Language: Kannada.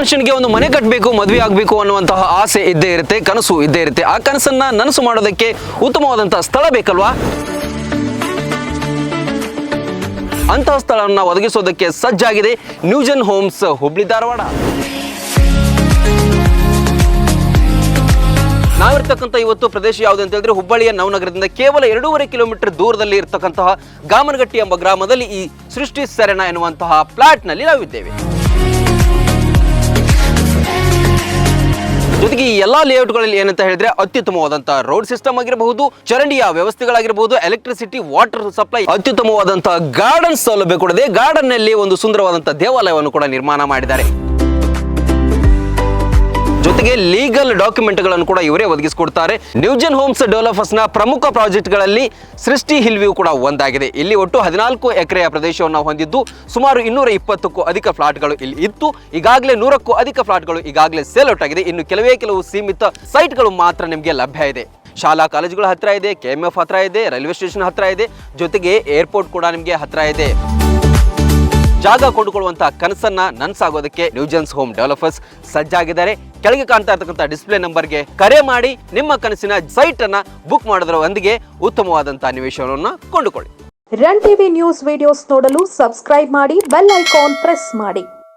ಮನುಷ್ಯನಿಗೆ ಒಂದು ಮನೆ ಕಟ್ಟಬೇಕು, ಮದುವೆ ಆಗಬೇಕು ಅನ್ನುವಂತಹ ಆಸೆ ಇದ್ದೇ ಇರುತ್ತೆ, ಕನಸು ಇದ್ದೇ ಇರುತ್ತೆ. ಆ ಕನಸನ್ನ ನನಸು ಮಾಡೋದಕ್ಕೆ ಉತ್ತಮವಾದಂತಹ ಸ್ಥಳ ಬೇಕಲ್ವಾ? ಅಂತಹ ಸ್ಥಳವನ್ನು ಒದಗಿಸೋದಕ್ಕೆ ಸಜ್ಜಾಗಿದೆ ನ್ಯೂಜೆನ್ ಹೋಮ್ಸ್, ಹುಬ್ಳಿ ಧಾರವಾಡ. ನಾವಿರ್ತಕ್ಕಂಥ ಇವತ್ತು ಪ್ರದೇಶ ಯಾವುದು ಅಂತ ಹೇಳಿದ್ರೆ ಹುಬ್ಬಳ್ಳಿಯ ನವನಗರದಿಂದ ಕೇವಲ 2.5 ಕಿಲೋಮೀಟರ್ ದೂರದಲ್ಲಿ ಇರ್ತಕ್ಕಂತಹ ಗಾಮನಗಟ್ಟಿ ಎಂಬ ಗ್ರಾಮದಲ್ಲಿ ಈ ಸೃಷ್ಟಿ ಸೆರೆನಾ ಎನ್ನುವಂತಹ ಫ್ಲಾಟ್ ನಲ್ಲಿ ನಾವಿದ್ದೇವೆ. ಜೊತೆಗೆ ಈ ಎಲ್ಲಾ ಲೇಔಟ್ಗಳಲ್ಲಿ ಏನಂತ ಹೇಳಿದ್ರೆ ಅತ್ಯುತ್ತಮವಾದಂತಹ ರೋಡ್ ಸಿಸ್ಟಮ್ ಆಗಿರಬಹುದು, ಚರಂಡಿಯ ವ್ಯವಸ್ಥೆಗಳಾಗಿರಬಹುದು, ಎಲೆಕ್ಟ್ರಿಸಿಟಿ, ವಾಟರ್ ಸಪ್ಲೈ, ಅತ್ಯುತ್ತಮವಾದಂತಹ ಗಾರ್ಡನ್ ಸೌಲಭ್ಯ ಕೂಡ ಇದೆ. ಗಾರ್ಡನ್ ನಲ್ಲಿ ಒಂದು ಸುಂದರವಾದಂತಹ ದೇವಾಲಯವನ್ನು ಕೂಡ ನಿರ್ಮಾಣ ಮಾಡಿದ್ದಾರೆ. ಜೊತೆಗೆ ಲೀಗಲ್ ಡಾಕ್ಯುಮೆಂಟ್ಗಳನ್ನು ಕೂಡ ಇವರೇ ಒದಗಿಸಿಕೊಡ್ತಾರೆ. ನ್ಯೂಜೆನ್ ಹೋಮ್ಸ್ ಡೆವಲಪರ್ಸ್ ನ ಪ್ರಮುಖ ಪ್ರಾಜೆಕ್ಟ್ಗಳಲ್ಲಿ ಸೃಷ್ಟಿ ಹಿಲ್ ವ್ಯೂ ಕೂಡ ಒಂದಾಗಿದೆ. ಇಲ್ಲಿ ಒಟ್ಟು 14 ಎಕರೆಯ ಪ್ರದೇಶವನ್ನು ಹೊಂದಿದ್ದು ಸುಮಾರು 220ಕ್ಕೂ ಅಧಿಕ ಫ್ಲಾಟ್ಗಳು ಇಲ್ಲಿ ಇತ್ತು. ಈಗಾಗಲೇ 100ಕ್ಕೂ ಅಧಿಕ ಫ್ಲಾಟ್ಗಳು ಈಗಾಗಲೇ ಸೇಲ್ ಔಟ್ ಆಗಿದೆ. ಇನ್ನು ಕೆಲವು ಸೀಮಿತ ಸೈಟ್ಗಳು ಮಾತ್ರ ನಿಮಗೆ ಲಭ್ಯ ಇದೆ. ಶಾಲಾ ಕಾಲೇಜುಗಳ ಹತ್ರ ಇದೆ, KMF ಹತ್ರ ಇದೆ, ರೈಲ್ವೆ ಸ್ಟೇಷನ್ ಹತ್ರ ಇದೆ, ಜೊತೆಗೆ ಏರ್ಪೋರ್ಟ್ ಕೂಡ ನಿಮಗೆ ಹತ್ರ ಇದೆ. ಜಾಗ ಕೊಂಡುಕೊಳ್ಳುವಂತಹ ಕನಸನ್ನ ನನಸಾಗೋದಕ್ಕೆ ನ್ಯೂಜೆನ್ಸ್ ಹೋಮ್ ಡೆವಲಪರ್ಸ್ ಸಜ್ಜಾಗಿದ್ದಾರೆ. ಕೆಳಗೆ ಕಾಣ್ತಾ ಇರತಕ್ಕಂಥ ಡಿಸ್ಪ್ಲೇ ನಂಬರ್ಗೆ ಕರೆ ಮಾಡಿ ನಿಮ್ಮ ಕನಸಿನ ಸೈಟ್ ಅನ್ನ ಬುಕ್ ಮಾಡೋದರೊಂದಿಗೆ ಉತ್ತಮವಾದಂತಹ ನಿವೇಶನವನ್ನು ಕೊಂಡುಕೊಳ್ಳಿ. ರನ್ ಟಿವಿ ನ್ಯೂಸ್ ವಿಡಿಯೋಸ್ ನೋಡಲು ಸಬ್ಸ್ಕ್ರೈಬ್ ಮಾಡಿ, ಬೆಲ್ ಐಕಾನ್ ಪ್ರೆಸ್ ಮಾಡಿ.